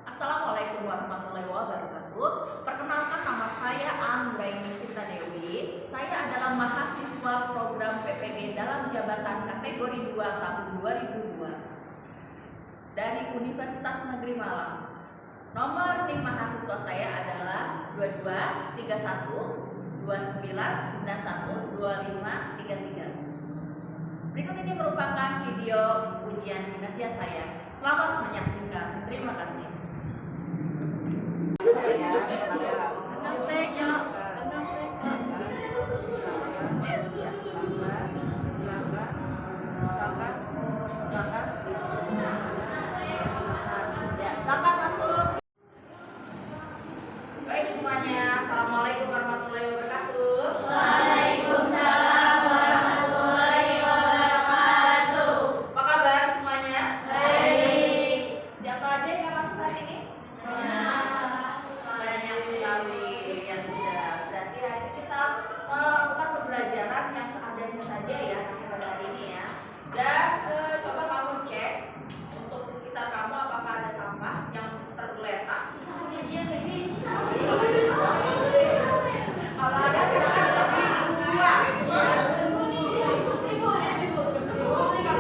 Assalamualaikum warahmatullahi wabarakatuh. Perkenalkan, nama saya Anggraini Sinta Dewi. Saya adalah mahasiswa program PPG dalam jabatan kategori 2 tahun 2002 dari Universitas Negeri Malang. Nomor NIM mahasiswa saya adalah 22 31 29 91 25 33. Berikut ini merupakan video ujian kinerja saya. Selamat menyaksikan. Terima kasih. Silakan masuk. Baik semuanya, assalamualaikum warahmatullahi wabarakatuh. Waalaikumsalam warahmatullahi wabarakatuh. Apa kabar semuanya? Baik. Siapa aja yang nggak masuk hari ini? Banyak sekali. Ya sudah, berarti hari ini kita melakukan pembelajaran yang seadanya saja ya pada hari ini ya. Dan coba kamu cek untuk di sekitar kamu apakah ada sampah yang tergeletak. Kalau ada silakan dibuang. Dibuang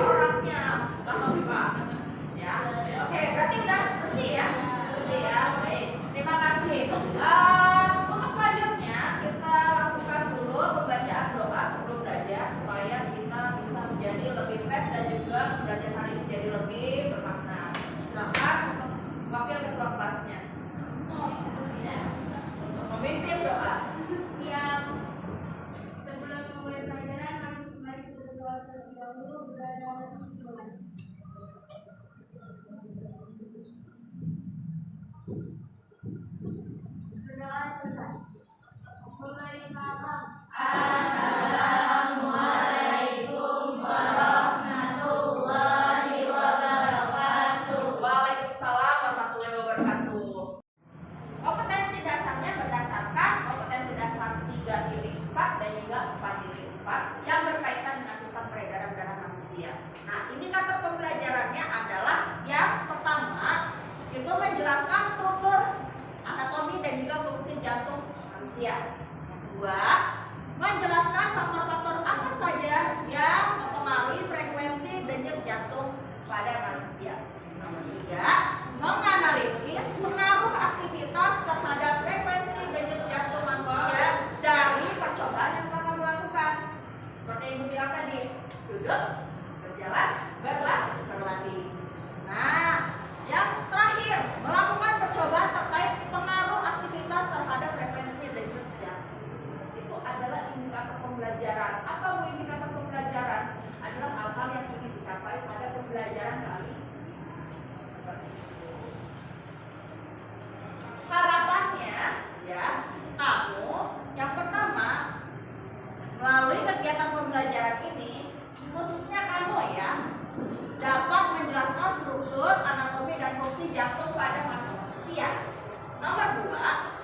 orangnya sama Pak. Ya, oke, berarti udah bersih ya, bersih ya. Baik, terima kasih. Untuk selanjutnya kita lakukan dulu pembacaan doa sebelum belajar supaya kita bisa menjadi lebih fresh dan juga belajar hari ini jadi lebih bermakna. Silakan untuk wakil ketua kelasnya untuk memimpin doa. Siap. Sebelum memulai pelajaran, mari kita berdoa terlebih dahulu kepada Allah Subhanahu. Berdoa selesai. Mulai salam. Assalamualaikum warahmatullahi wabarakatuh. Waalaikumsalam warahmatullahi wabarakatuh. Kompetensi dasarnya berdasarkan kompetensi dasar 3/4 dan juga 4/4 yang berkaitan dengan sistem peredaran darah manusia. Nah, indikator pembelajarannya adalah yang pertama itu menjelaskan struktur, anatomi dan juga fungsi jantung manusia. Yang kedua, menjelaskan faktor-faktor apa saja yang mempengaruhi frekuensi denyut jantung pada manusia. Nomor tiga, menganalisis pengaruh aktivitas terhadap frekuensi denyut jantung manusia dari percobaan yang bakal melakukan. Seperti yang Ibu bilang tadi, duduk, berjalan, berlari. Nah, yang terakhir, melakukan percobaan terkait pengaruh aktivitas terhadap frekuensi denyut jantung. Itu adalah indikator pembelajaran. Apa Bu indikator pembelajaran? Adalah hal-hal yang ingin dicapai pada pembelajaran kali ini. Harapannya ya, kamu yang pertama melalui kegiatan pembelajaran ini, khususnya kamu ya, dapat menjelaskan struktur, anatomi dan fungsi jantung pada manusia. Nomor dua,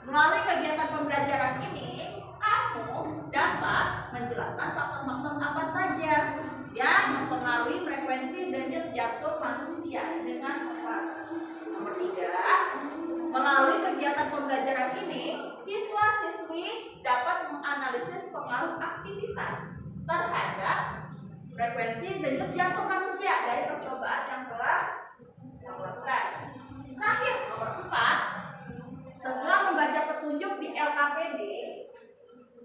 melalui kegiatan pembelajaran ini, kamu dapat menjelaskan faktor-faktor apa saja yang mempengaruhi frekuensi denyut jantung manusia dengan apa. Nomor tiga, melalui kegiatan pembelajaran ini, siswa-siswi dapat menganalisis pengaruh aktivitas terhadap frekuensi denyut jantung manusia dari percobaan yang telah dilakukan. Terakhir, nomor 4, setelah membaca petunjuk di LKPD,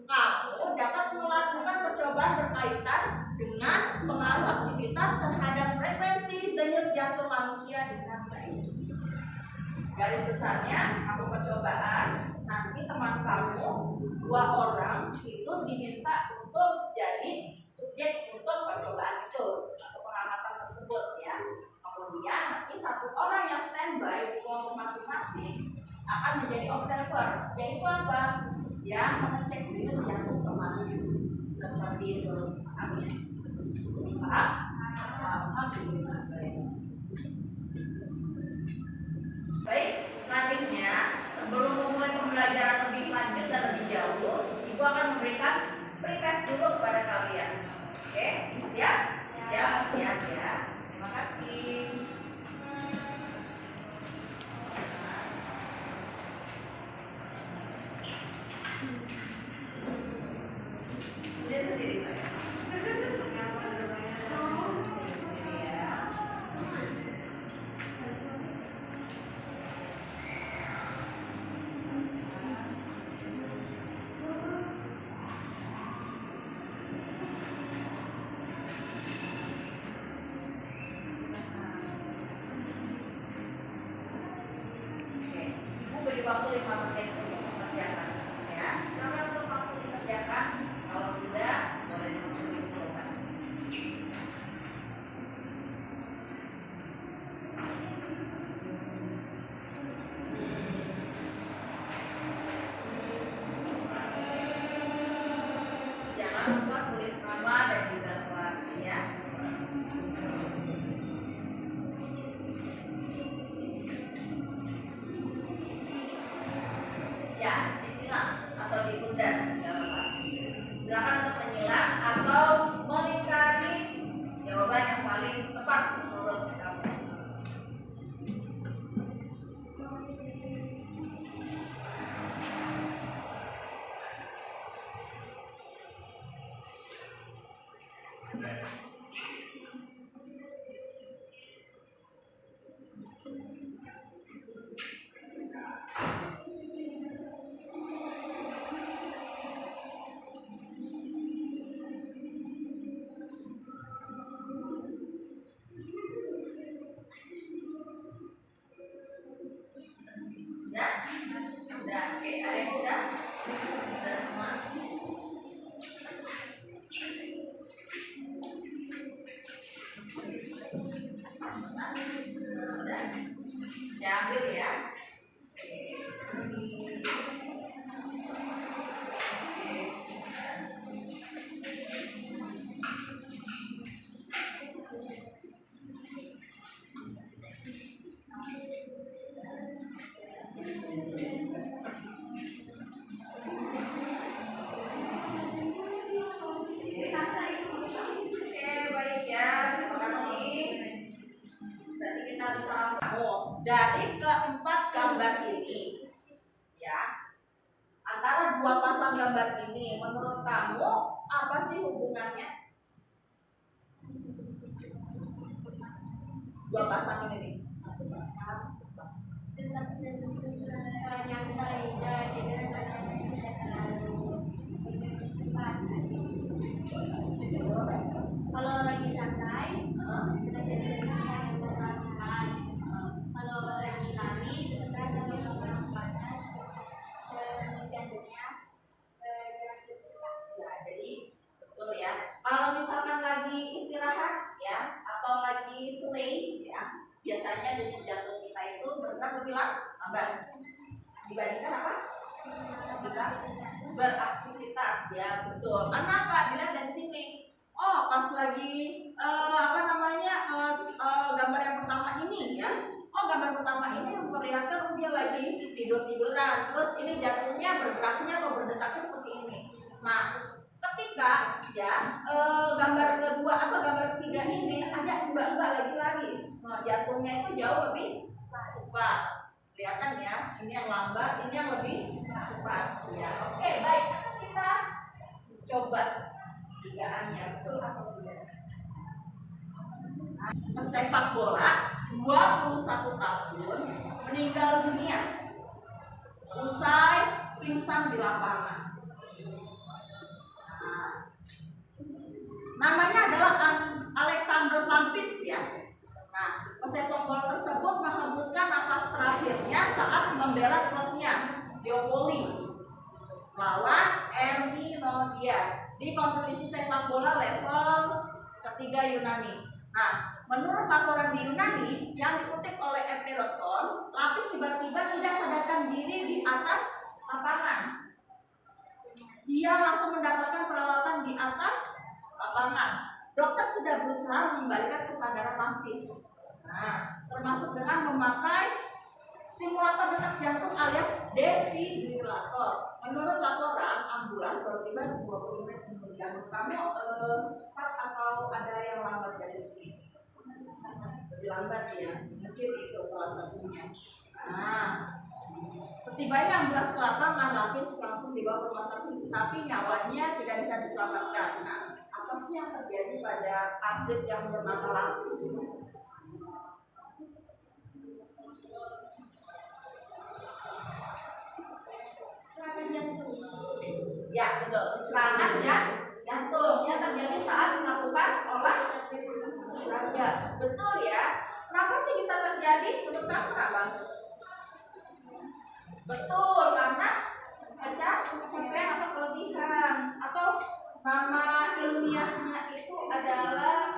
kamu dapat melakukan percobaan berkaitan dengan pengaruh aktivitas terhadap frekuensi denyut jantung manusia dengan baik. Garis besarnya, aku percobaan, nanti teman kamu 2 orang itu diminta untuk jadi subjek untuk percobaan itu atau pengamatan tersebut ya. Kemudian nanti 1 orang yang standby di kelompok masing-masing akan menjadi observer, yaitu apa? Yang mengecek denyut jantung temannya. Seperti itu. Amin. Paham? Alhamdulillah. Baik, selanjutnya sebelum memulai pembelajaran lebih lanjut dan lebih jauh, Ibu akan memberikan pretest dulu kepada kalian. waktu 5 menit untuk mengerjakan. Ya, silakan untuk langsung dikerjakan. Kalau sudah, boleh langsung dicoba. Jangan lupa tulis nama dan juga kelas ya. Ya, disilang atau ditunda, nggak apa-apa. Silakan untuk menyilang atau melingkari jawaban yang paling tepat menurut kamu. Sudah? Sudah. Oke, ada yang sudah? Sudah semua? Sudah. Saya ambil ya. Oke. Oke, baik ya. Terima kasih. Berarti kita bisa langsung dari keempat gambar ini, ya. Antara dua pasang gambar ini, menurut kamu apa sih hubungannya? Dua pasang ini nih, satu pasang, satu pasang. Kalau lagi santai, kita biasanya memperhatikan. Kalau lagi lari, kita sambil panas jantungnya. Ya, jadi betul ya. Kalau misalkan lagi istirahat ya, atau lagi sleep ya, biasanya denyut jantung kita itu bergerak lebih lambat dibandingkan apa? Kita beraktivitas ya, betul. Kenapa? Bilang dari sini. Oh, pas lagi gambar yang pertama ini ya. Oh, gambar pertama ini yang memperlihatkan dia lagi tidur-tiduran. Terus ini jantungnya bergeraknya atau berdetaknya seperti ini. Nah, ketika ya gambar kedua atau gambar ketiga ini ada mbak-mbak lagi lari. Nah, jantungnya itu jauh lebih cepat. Kelihatan ya, ini yang lambat, ini yang lebih cepat. Ya, oke, baik. Akan kita coba tigaannya betul atau tidak. Pesepak bola 21 tahun meninggal dunia usai pingsan di lapangan. Nah, namanya adalah Alexander Lampis ya. Nah, pesepak bola tersebut menghembuskan nafas terakhirnya saat membela klubnya Diopoli lawan Erminodia di kompetisi sepak bola level ketiga Yunani. Nah, menurut laporan di Yunani yang dikutip oleh Herodotus, Lapis tiba-tiba tidak sadarkan diri di atas lapangan. Dia langsung mendapatkan perawatan di atas lapangan. Dokter sudah berusaha mengembalikan kesadaran Lapis. Nah, termasuk dengan memakai stimulator detak jantung alias defibrilator. Menurut laporan, ambulans baru tiba 20 menit kemudian. Kamu cepat atau ada yang lambat dari sini? Lebih lambat ya, mungkin itu salah satunya. Nah, setibanya ambulans ke lapangan, Lapis langsung dibawa ke rumah sakit, tapi nyawanya tidak bisa diselamatkan. Nah, apa sih yang terjadi pada atlet yang bernama Lapis ini? Ya, betul. Serangan jantung yang terjadi saat melakukan olahraga. Betul ya. Kenapa sih bisa terjadi? Menurut kamu kenapa? Betul, karena kecapean atau kelebihan, atau nama ilmiahnya itu adalah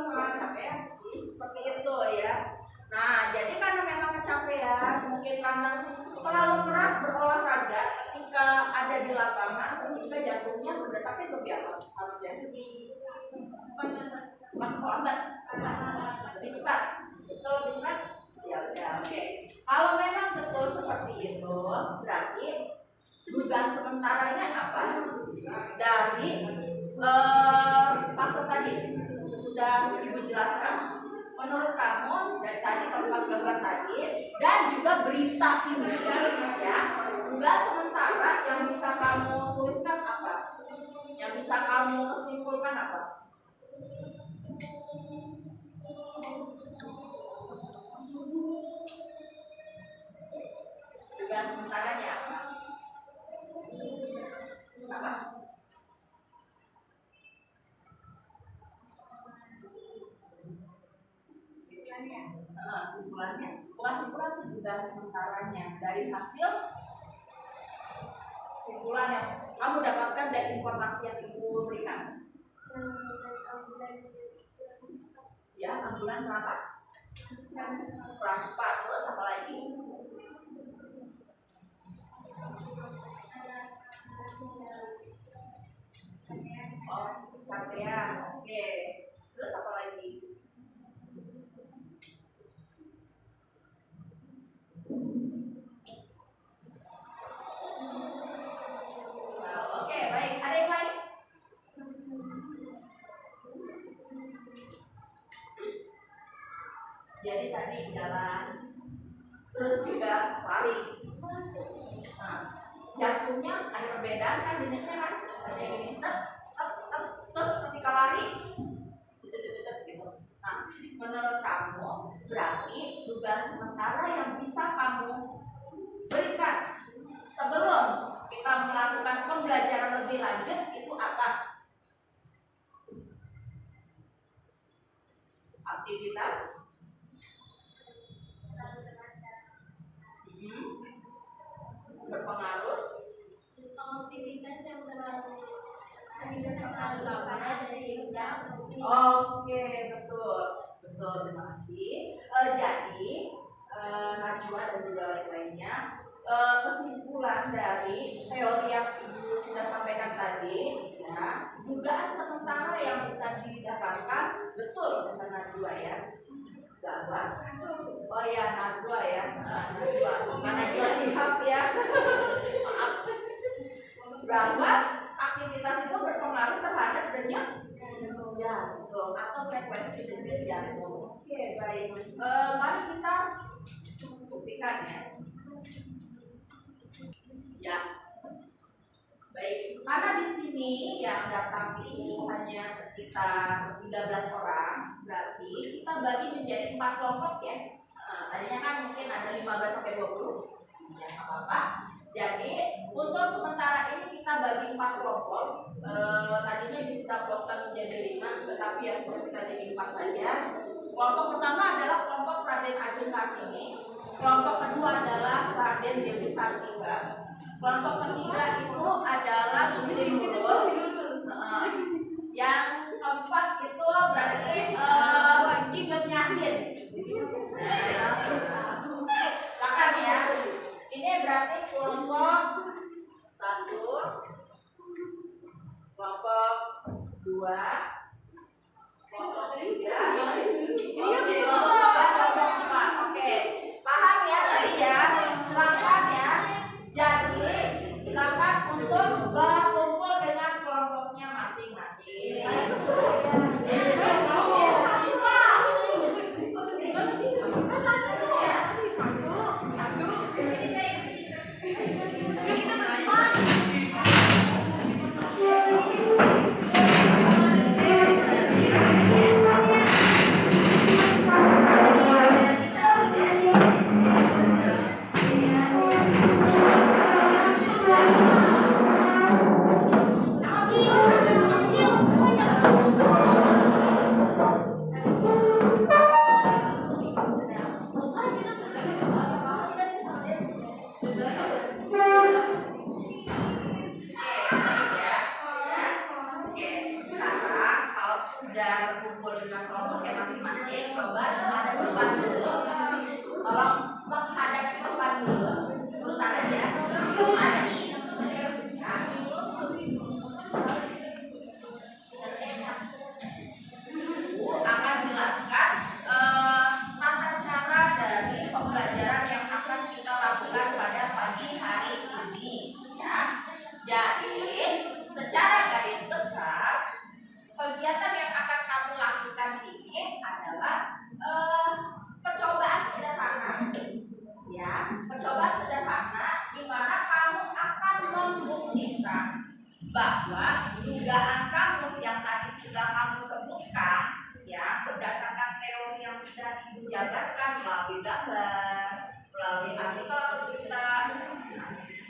kecapean sih, seperti itu ya. Nah, jadi karena memang kecapean, mungkin karena terlalu keras berolahraga ketika ada di lapangan sehingga jantungnya berdetaknya lebih apa? Harusnya lebih lambat, lebih cepat. Betul, lebih cepat. Ya udah, oke. Kalau memang betul seperti itu, berarti dugaan sementaranya apa? Dari fase tadi, sesudah Ibu jelaskan, menurut kamu dari tadi tempat gambar tadi dan juga berita ini ya, dugaan sementara yang bisa kamu tuliskan apa? Yang bisa kamu kesimpulkan apa? Dugaan sementaranya apa? Apa? Simpulannya bukan simpulan sih, dugaan sementaranya dari hasil simpulan yang kamu dapatkan dari informasi yang Ibu berikan. Ya, ambulan berapa? Kurang cepat. Terus apa lagi? Oh, kecapean. Oke. Terus apa lagi? Oke, baik. Ada yang lain? Jadi tadi jalan, terus juga lari. Nah, jantungnya ada perbedaan kan, denyutnya kan? Ada yang ini terus ketika lari, gitu. Nah, menurut kamu berarti dugaan sementara yang bisa kamu berikan sebelum kita melakukan pembelajaran lebih lanjut itu apa? Aktivitas berpengaruh. Aktivitas yang terlalu lama dari Oke, betul, terima kasih. Jadi Najwa dan juga lain-lainnya, kesimpulan dari teori yang Ibu sudah sampaikan tadi, ya, dugaan sementara yang bisa didapatkan betul kata Najwa ya, bahwa oh ya Najwa ya, Najwa, bukan Najwa Shihab ya, maaf, bahwa aktivitas itu berpengaruh terhadap denyut jantung atau frekuensi denyut jantung. Oke, baik. Mari kita buktikan ya. Ya. Baik. Karena di sini yang datang ini hanya sekitar 13 orang, berarti kita bagi menjadi 4 kelompok ya. Tadinya kan mungkin ada 15 sampai 20. Ya, enggak apa-apa. Jadi untuk sementara ini kita bagi 4 kelompok. Tadinya Ibu sudah kelompokkan menjadi 5, tetapi ya sudah kita jadi 4 saja. Kelompok pertama adalah kelompok Raden Ajeng Kartini. Kelompok kedua adalah Raden Dewi Sartika. Kelompok ketiga itu adalah Gusti Nurul. Yang keempat itu berarti Igem Nyahin. Silakan ya. Ini berarti kelompok 1, kelompok 2, kelompok 3, kelompok 4. Oke, paham ya tadi ya? Silakan ya. Jadi silakan untuk berkumpul dengan kelompoknya masing-masing. sudah kumpul dengan kelompoknya masing-masing, coba ada depan dulu. Tolong menghadap ke depan dulu. Sebentar aja. Ada nih. Akan jelaskan tata cara dari pembelajaran yang akan kita lakukan pada pagi hari ini, ya. Jadi, secara garis besar, kegiatan yang akan kamu lakukan ini adalah percobaan sederhana, ya. Percobaan sederhana di mana kamu akan membuktikan bahwa dugaan kamu yang tadi sudah kamu sebutkan, ya, berdasarkan teori yang sudah dijabarkan melalui gambar, melalui artikel atau berita,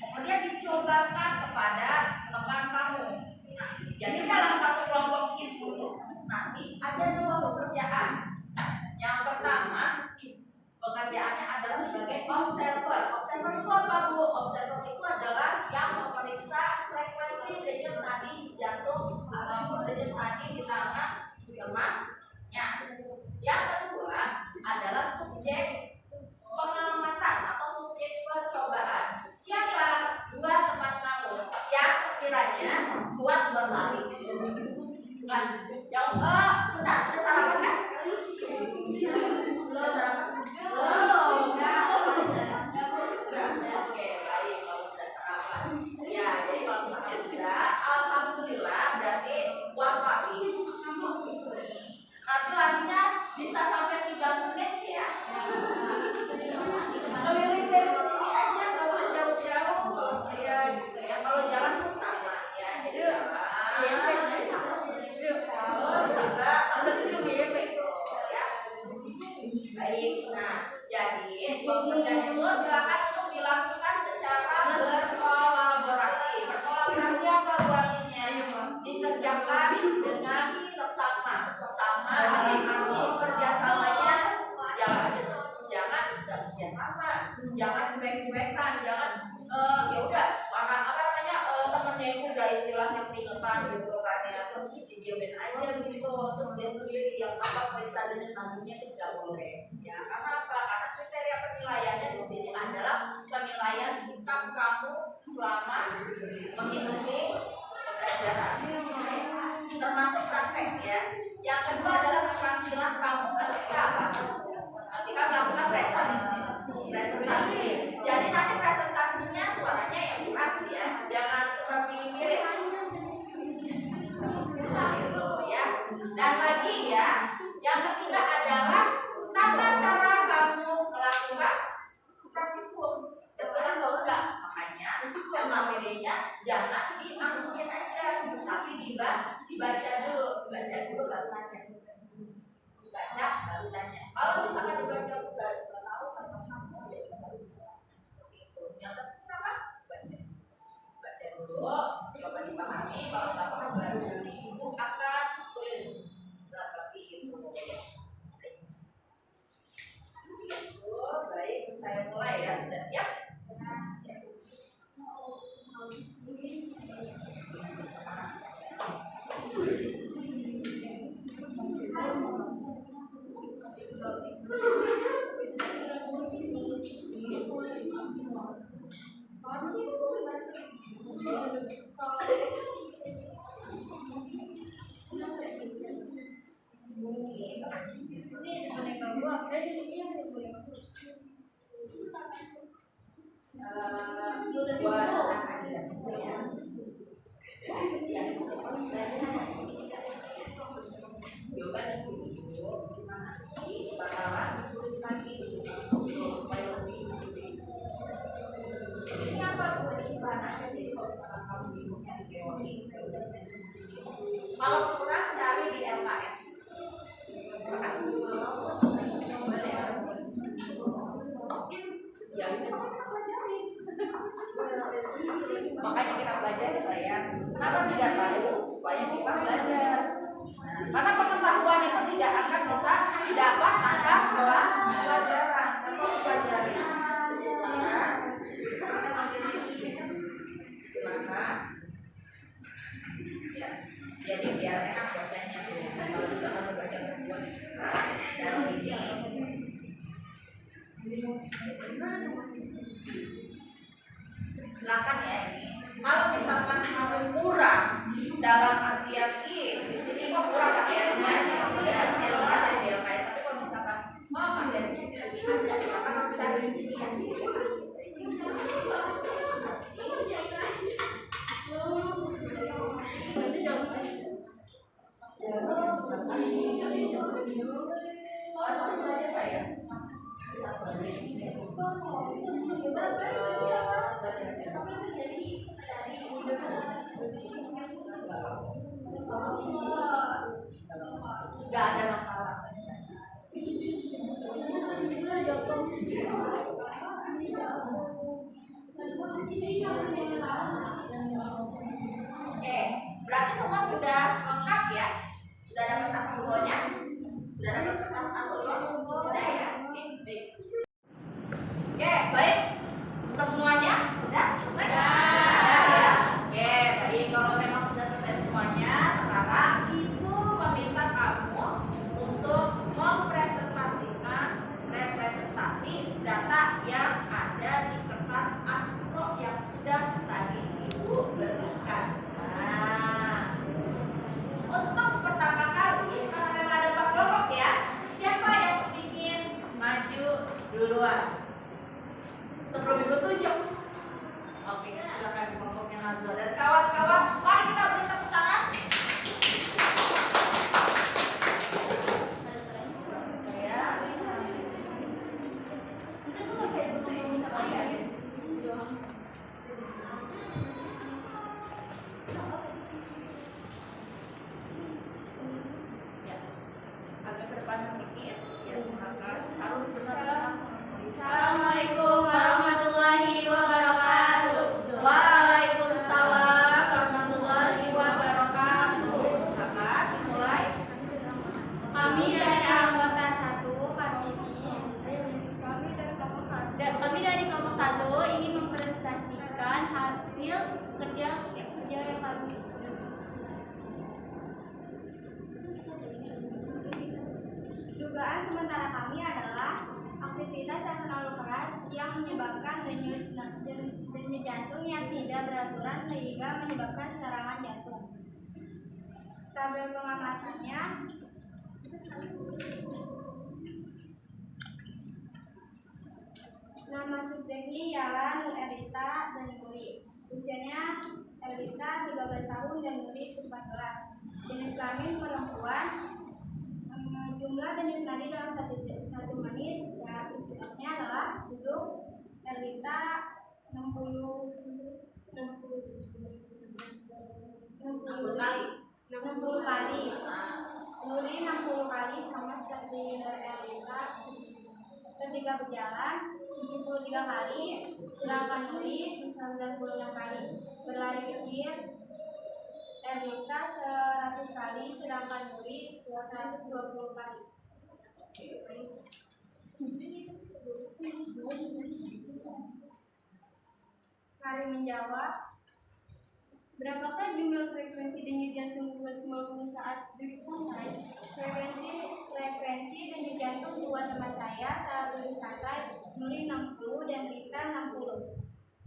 kemudian dicobakan kepada teman kamu. Nah, jadi dalam satu kelompok itu nanti ada 2 pekerjaan. Yang pertama, pekerjaannya adalah sebagai observer. Observer itu apa, Bu? Observer itu adalah yang memeriksa frekuensi denyut nadi jantung ataupun denyut nadi di tangan temannya. Yang kedua adalah subjek pengamatan atau subjek percobaan. Siapa? 2 teman kamu yang sekiranya kuat berlari. Kan? Yang sebentar, ada sarapan kan? Belum sarapan? Belum. Oke, baik kalau sudah sarapan. Ya, jadi kalau misalnya sudah, alhamdulillah berarti kuat lari. Nanti larinya bisa sampai 3 menit ya. Keliling dari sini aja, nggak usah jauh-jauh kalau saya gitu ya. Kalau jalan pun sama ya. Jadi terus juga harus itu ya. Baik, nah jadi pekerjaan itu silakan untuk dilakukan secara berkolaborasi. Berkolaborasi apa buahnya? Dikerjakan dengan sesama dalam arti kerjasamanya jangan kerjasama, jangan cuek-cuekan, jangan ya udah apa namanya temennya itu udah istilahnya keringetan gitu kan ya, terus didiemin aja gitu, terus dia sendiri yang apa periksa denyut nadinya itu tidak boleh ya. Karena apa? Karena kriteria penilaiannya di sini adalah penilaian sikap kamu selama mengikuti pembelajaran, termasuk praktek ya. Yang kedua adalah keterampilan kamu ketika apa? Ketika melakukan presentasi. Jadi nanti presentasinya suaranya yang keras ya, jangan seperti mirip gitu ya. Dan lagi ya, yang ketiga adalah tata cara kamu melakukan praktikum. Betul atau enggak? Makanya materinya jangan diambil aja, tapi dibaca dulu baru tanya. Baca baru tanya. Kalau misalkan dibaca baru tahu atau kamu ya baru bisa seperti itu. Yang penting apa? Baca dulu, coba dipahami. Kalau nggak paham baru ibu akan seperti itu. Baik, saya mulai ya. Sudah siap? Siap. dalam di sini. Silakan ya ini. Kalau misalkan kamu kurang dalam artian di sini kok kurang materialnya, ya dari LKS. Tapi kalau misalkan materialnya di sini ada, maka kamu cari di sini ya. Satu saja saya. Satu aja. Gak ada masalah. Oke, berarti semua sudah lengkap ya? Sudah dapat asal usulnya? Sudah dapat kertas asal usul? Sudah ya? Oke, baik. Oke, baik. Semuanya sudah selesai? Sudah ya? Oke, baik. Kalau memang sudah selesai semuanya, sekarang Ibu meminta kamu untuk mempresentasikan representasi data yang ada di kertas astro yang sudah tadi Ibu berikan. Nah, untuk pertama kali, karena memang ada 4 kelompok ya, siapa yang ingin maju duluan? Sebelum Ibu tunjuk. Oke, silakan kelompoknya Nazwa dan kawan-kawan. Mari kita beri tepuk tangan. Ya, agak ke depan ini ya. Ya, silakan. Harus benar. Assalamualaikum warahmatullahi wabarakatuh. Waalaikumsalam warahmatullahi wabarakatuh. Silakan dimulai. Kami dari anggota 1 kami dari kelompok 1 ingin mempresentasikan hasil kerja yang kami. Dugaan sementara kami adalah aktivitas yang terlalu keras yang menyebabkan denyut jantung yang tidak beraturan sehingga menyebabkan serangan jantung. Tabel pengamatannya. Nama subjeknya ialah Nur Elita dan Nuri. Usianya Elita 13 tahun dan Nuri 14. Jenis kelamin perempuan. Jumlah denyut nadi dalam 1 menit dan aktivitasnya adalah duduk Elita 60 kali, Nuri 60 kali sama seperti Elita. Ketika berjalan 73 kali, sedangkan Nuri 96 kali. Berlari kecil Elita 100 kali, sedangkan Nuri 120 kali. Kari menjawab, berapakah jumlah frekuensi denyut jantung buat maupun saat duduk santai? Frekuensi denyut jantung buat teman saya saat duduk santai, Nuri 60 dan Rita 60.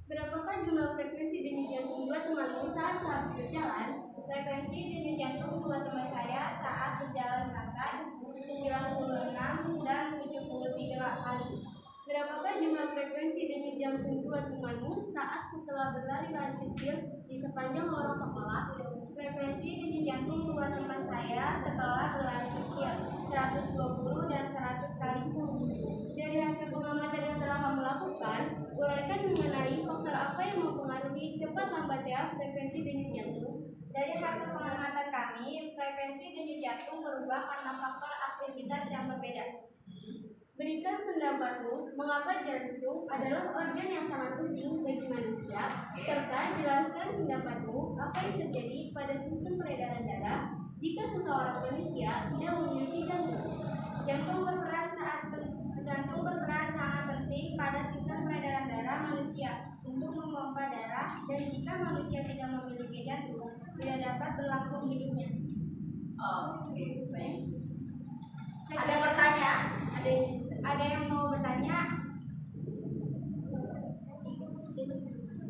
Berapakah jumlah frekuensi denyut jantung buat temanmu saat sehabis berjalan? Frekuensi denyut jantung buat teman saya saat berjalan santai 96 dan 73 kali. Berapakah jumlah frekuensi denyut jantung buat temanmu saat setelah berlari-lari kecil di sepanjang lorong sekolah? Frekuensi denyut jantung buat teman saya setelah berlari kecil 120 dan 100 kali pun. Dari hasil pengamatan yang telah kamu lakukan, uraikan mengenai faktor apa yang mempengaruhi cepat lambatnya frekuensi denyut jantung. Dari hasil pengamatan kami, frekuensi denyut jantung berubah karena faktor aktivitas yang berbeda. Berikan pendapatmu mengapa jantung adalah organ yang sangat penting bagi manusia, serta jelaskan pendapatmu apa yang terjadi pada sistem peredaran darah jika seseorang manusia tidak memiliki jantung. Jantung berperan sangat penting pada sistem peredaran darah manusia untuk memompa darah, dan jika manusia tidak memiliki jantung, tidak dapat berlangsung hidupnya. Oke, baik. Ada yang mau bertanya?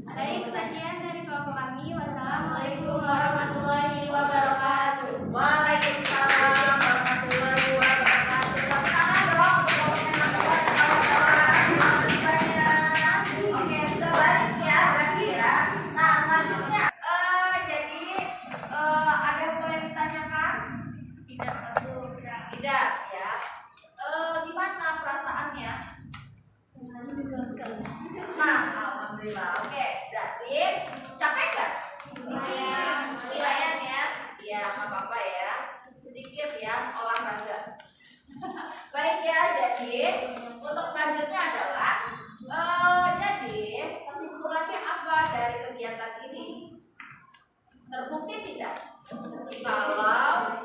Baik, sekian dari kelompok kami. Wassalamualaikum warahmatullahi wabarakatuh. Waalaikumsalam warahmatullahi wabarakatuh. Tepuk tangan dong untuk kawan-kawan. Makasih banyak. Oke, sudah balik ya berarti ya. Nah, selanjutnya jadi ada yang boleh ditanyakan? Tidak ya. Gimana perasaannya? Nah, alhamdulillah. Oke, berarti capek nggak? Lumayan ya. Ya, nggak apa-apa ya. Sedikit ya olahraga. Baik ya, jadi untuk selanjutnya adalah jadi kesimpulannya apa dari kegiatan ini? Terbukti tidak kalau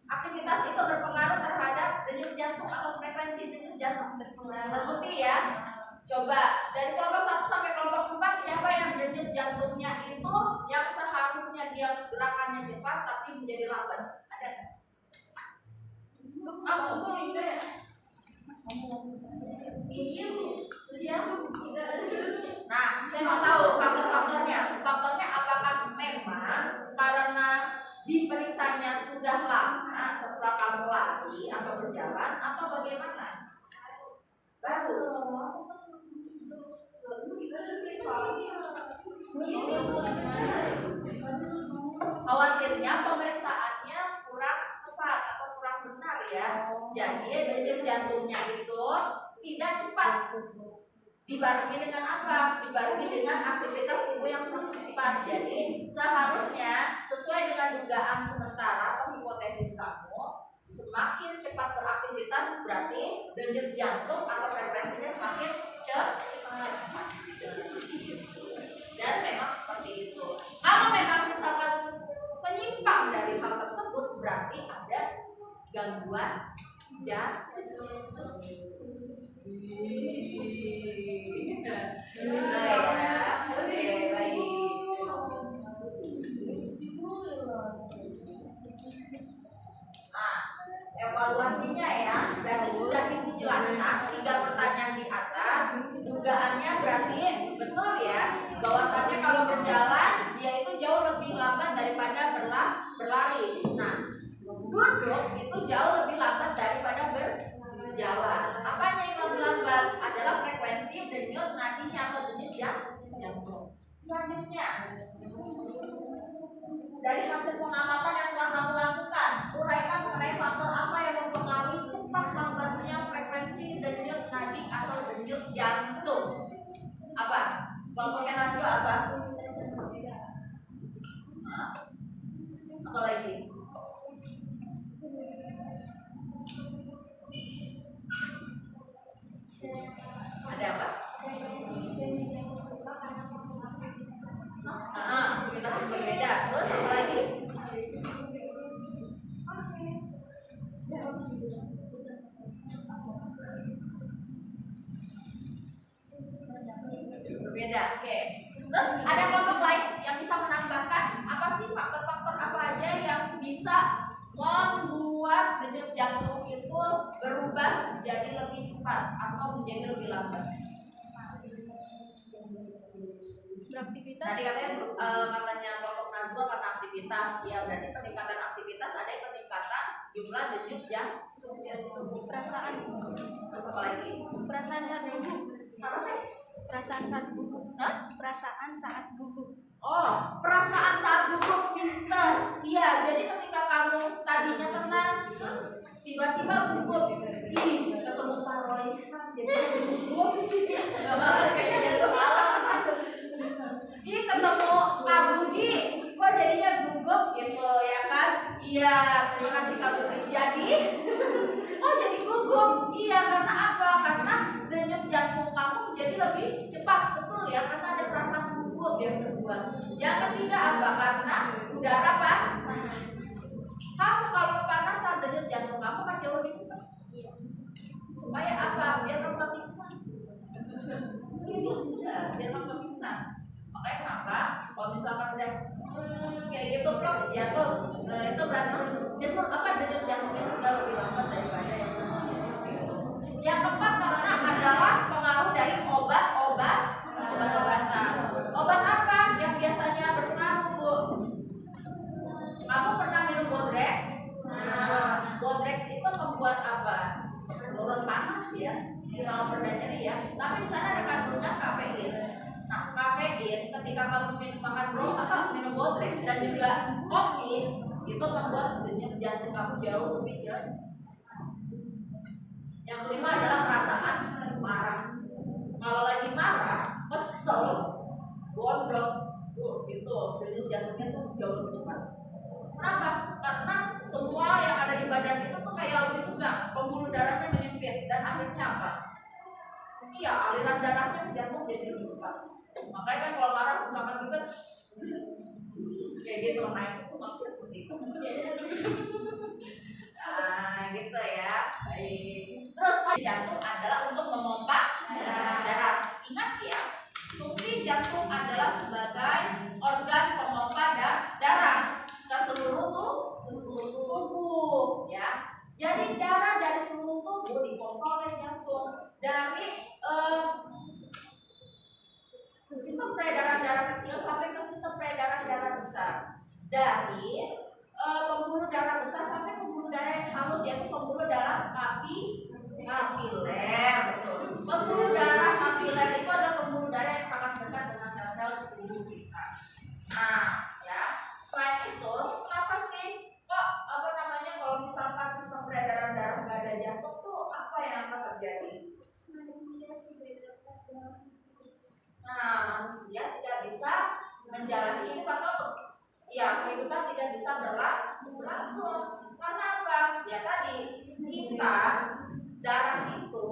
aktivitas itu berpengaruh terhadap denyut jantung atau frekuensi denyut jantung? Terbukti ya. Coba dari kelompok 1 sampai kelompok 4 siapa yang denyut jantungnya itu yang seharusnya dia gerakannya cepat tapi menjadi lambat? Ada? Aku ya. Iya. Nah, saya mau tahu faktor-faktornya. Faktornya apakah memang karena diperiksanya sudah lama setelah kamu lari atau berjalan atau bagaimana? Baru. Khawatirnya pemeriksaannya kurang tepat atau kurang benar ya. Jadi denyut jantungnya itu tidak cepat. Dibarengi dengan apa? Dibarengi dengan aktivitas tubuh yang semakin cepat. Jadi seharusnya sesuai dengan dugaan sementara atau hipotesis kamu, semakin cepat beraktivitas berarti denyut jantung atau frekuensinya semakin cepat. Dan memang seperti itu. Kalau memang misalkan menyimpang dari hal tersebut berarti ada gangguan jantung. Baik. Nah, evaluasinya ya, berarti sudah ibu jelaskan 3 pertanyaan di atas. Dugaannya berarti betul ya, bahwasannya kalau berjalan dia itu jauh lebih lambat daripada berlari. Nah, duduk itu jauh lebih lambat daripada berjalan. Apanya yang lebih lambat? Adalah frekuensi denyut nadinya atau denyut jantung. Selanjutnya, dari hasil pengamatan yang telah kamu lakukan, uraikan mengenai faktor apa yang mempengaruhi cepat lambatnya frekuensi denyut nadi atau denyut jantung. Apa? Kelompoknya rasio apa? Apa lagi? Ada apa? Aktivitas yang berbeda. Terus apa lagi? Berbeda. Oke. Terus ada kelompok lain yang bisa menambahkan apa sih faktor-faktor apa aja yang bisa membuat denyut jantung itu berubah menjadi lebih cepat atau menjadi lebih lambat? Beraktivitas. Tadi katanya kelompok Nazwa karena aktivitas, ya berarti peningkatan aktivitas ada peningkatan jumlah denyut jantung. Perasaan. Terus apa lagi? Perasaan saat gugup. Apa sih? Perasaan saat gugup. Hah? Perasaan saat gugup. Oh, perasaan saat gugup, pintar. Iya, jadi ketika kamu tadinya tenang, terus tiba-tiba gugup. Ih, ketemu Pak Roy. Jadi gugup. Kayaknya jatuh malam. Ih, ketemu Kak Budi. Kok jadinya gugup gitu ya kan? Iya, terima kasih Kak Budi. Jadi, oh jadi gugup. Iya, karena apa? Karena denyut jantung kamu jadi lebih cepat, betul ya? Karena ada perasaan gugup yang terbuat. Yang ketiga apa? Karena udara panas. Kamu kalau panas denyut jantung kamu kan jauh lebih cepat. Supaya apa? Biar kamu gak pingsan. Ini saja, biar kamu gak pingsan. Makanya kenapa? Kalau misalkan udah kayak gitu plok jatuh, itu berarti denyut jantungnya sudah lebih lambat daripada yang seperti itu. turun panas ya, kalau perda nyeri ya. Tapi di sana ada kandungan kafein. Nah, kafein ketika kamu minum Botrix dan juga kopi itu membuat denyut jantung kamu jauh lebih cepat. Yang kelima adalah perasaan marah. Kalau lagi marah, kesel, gondok, gitu, denyut jantungnya tuh jauh lebih cepat. Kenapa? Karena semua yang ada di badan itu tuh kayak lebih tegang, pembuluh darahnya menyempit dan akhirnya apa? Iya, aliran darahnya ke jantung jadi lebih cepat. Makanya kan kalau marah misalkan kita kayak gitu, nah itu maksudnya seperti itu. Nah, gitu ya. Baik. Terus jantung adalah untuk memompa darah. Ingat ya, fungsi jantung adalah sebagai organ pemompa darah ke seluruh tubuh ya. Jadi darah dari seluruh tubuh dipompa oleh jantung dari sistem peredaran darah kecil sampai ke sistem peredaran darah besar. Dari pembuluh darah besar sampai pembuluh darah yang halus, yaitu pembuluh darah kapiler. Betul. Pembuluh darah kapiler itu adalah pembuluh darah yang sangat dekat dengan sel-sel tubuh kita. Nah, ya. Selain itu, kenapa sih kok kalau misalkan sistem peredaran darah nggak ada jantung tuh apa yang akan terjadi? Nah, manusia tidak bisa menjalani hidup atau ya kehidupan tidak bisa berlangsung. Karena apa? Ya tadi kita darah itu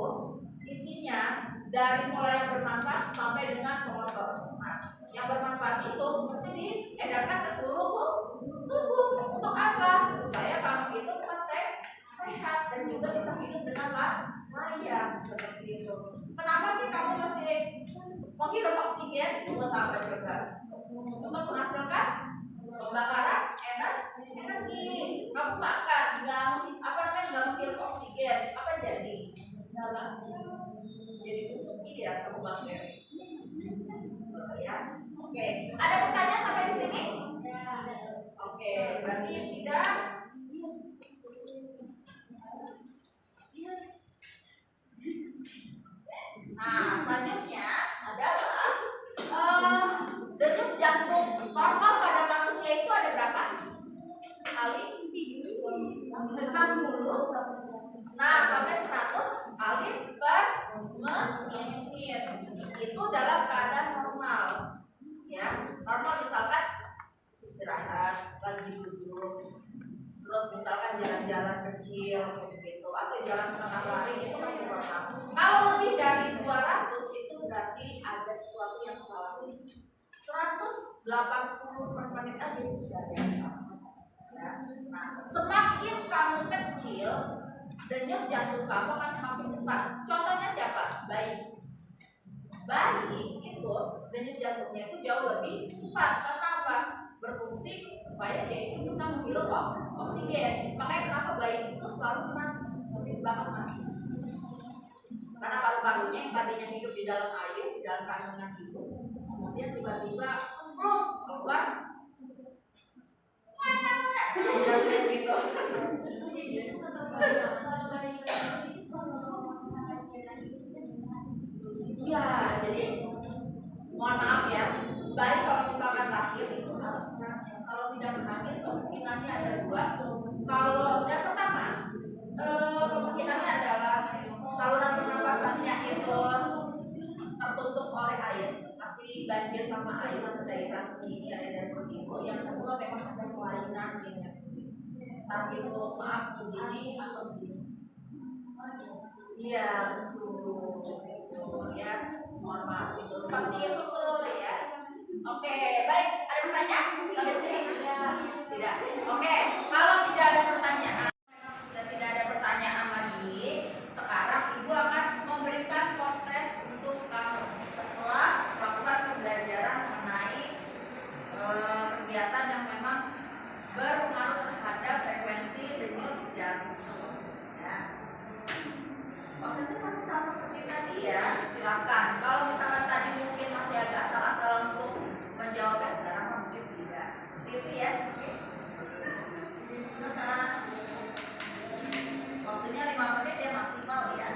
isinya dari mulai yang bermanfaat sampai dengan pengotor. Nah, yang bermanfaat itu mesti diedarkan ke seluruh tubuh. Untuk apa? Supaya kamu itu tetap sehat dan juga bisa hidup dengan layak seperti itu. Kenapa sih kamu mesti menghirup oksigen? Untuk apa coba? Untuk menghasilkan pembakaran energi. Kamu makan nggak menghirup oksigen, apa jadi? Jadi busuk ya sama bakteri. Ya. Oke, ada pertanyaan sampai di sini? Oke, berarti tidak. Nah, selanjutnya adalah denyut jantung normal pada manusia itu ada berapa kali? 60. Nah, sampai 100 kali per menit. Itu dalam keadaan normal. Ya, normal misalkan istirahat, lagi duduk, terus misalkan jalan-jalan kecil gitu, atau jalan setengah lari itu masih normal. Kalau lebih dari 200 itu berarti ada sesuatu yang salah. 180 per menit aja itu sudah ada yang salah. Ya. Nah, semakin kamu kecil, denyut jantung kamu akan semakin cepat. Contohnya siapa? Bayi. Bayi itu denyut jantungnya itu jauh lebih cepat. Karena apa? Berfungsi supaya dia itu bisa menghirup oksigen. Makanya kenapa bayi itu selalu menangis, sering banget nangis. Karena paru-parunya yang tadinya hidup di dalam air, di dalam kandungan itu, kemudian tiba-tiba keluar gitu. Iya, jadi mohon maaf ya, bayi kalau misalkan lahir itu harus menangis. Kalau tidak menangis kemungkinannya ada dua. Kalau yang pertama kemungkinannya adalah saluran pernapasannya itu tertutup oleh air, masih banjir sama air atau cairan ini ada dari vertigo. Yang kedua memang ada kelainan gitu. Tapi itu maaf begini atau begini. Iya, betul ya. Mohon maaf itu seperti itu tuh ya. Oke, baik. Ada pertanyaan sampai sini? Tidak. Oke, kalau tidak ada pertanyaan, sudah tidak ada pertanyaan lagi. Sekarang Ibu akan memberikan post test untuk kamu setelah melakukan pembelajaran mengenai kegiatan yang memang berpengaruh terhadap frekuensi denyut jantung. Ya. Prosesnya masih sama seperti tadi ya. Silakan. Kalau misalkan tadi mungkin masih agak asal-asalan untuk menjawabnya, sekarang mungkin tidak. Seperti itu ya. Waktunya 5 menit ya maksimal ya.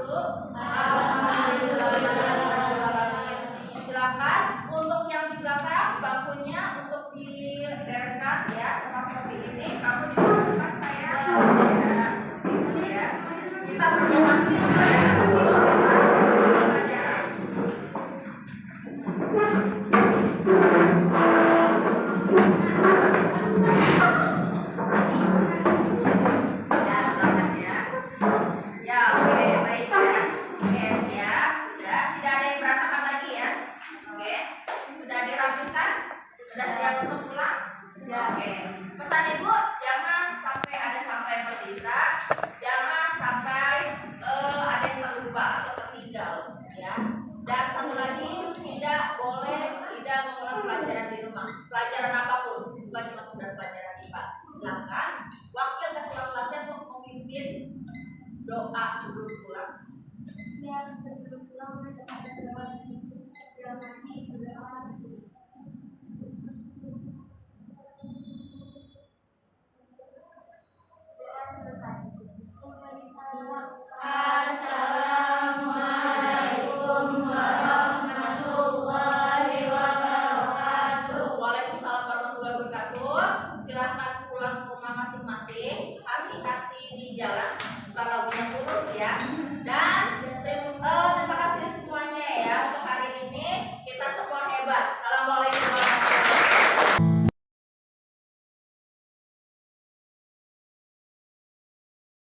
dulu. Silakan untuk yang di belakang bangkunya untuk dibereskan ya, sama seperti ini. Kamu di depan saya ya, seperti ini ya. Kita berdemonstrasi ya sebelum pelajaran. Ya, silakan ya. Ya, oke, baik ya. Oke, siap, sudah. Tidak ada yang berantakan lagi ya. Oke, sudah dirapikan? Sudah siap untuk pulang? Oke. Pesan Ibu, jangan sampai ada sampah yang tersisa, jangan sampai ada yang terlupa atau tertinggal ya. Dan satu lagi, tidak boleh tidak mengulang pelajaran di rumah. Pelajaran apapun, bukan cuma sekedar pelajaran IPA. Silakan wakil ketua kelasnya untuk memimpin doa sebelum pulang. Ya, sebelum pulang ada doa mandi berdoa. Doa selesai. Assalamualaikum warahmatullahi wabarakatuh. Waalaikumsalam warahmatullahi wabarakatuh. Silakan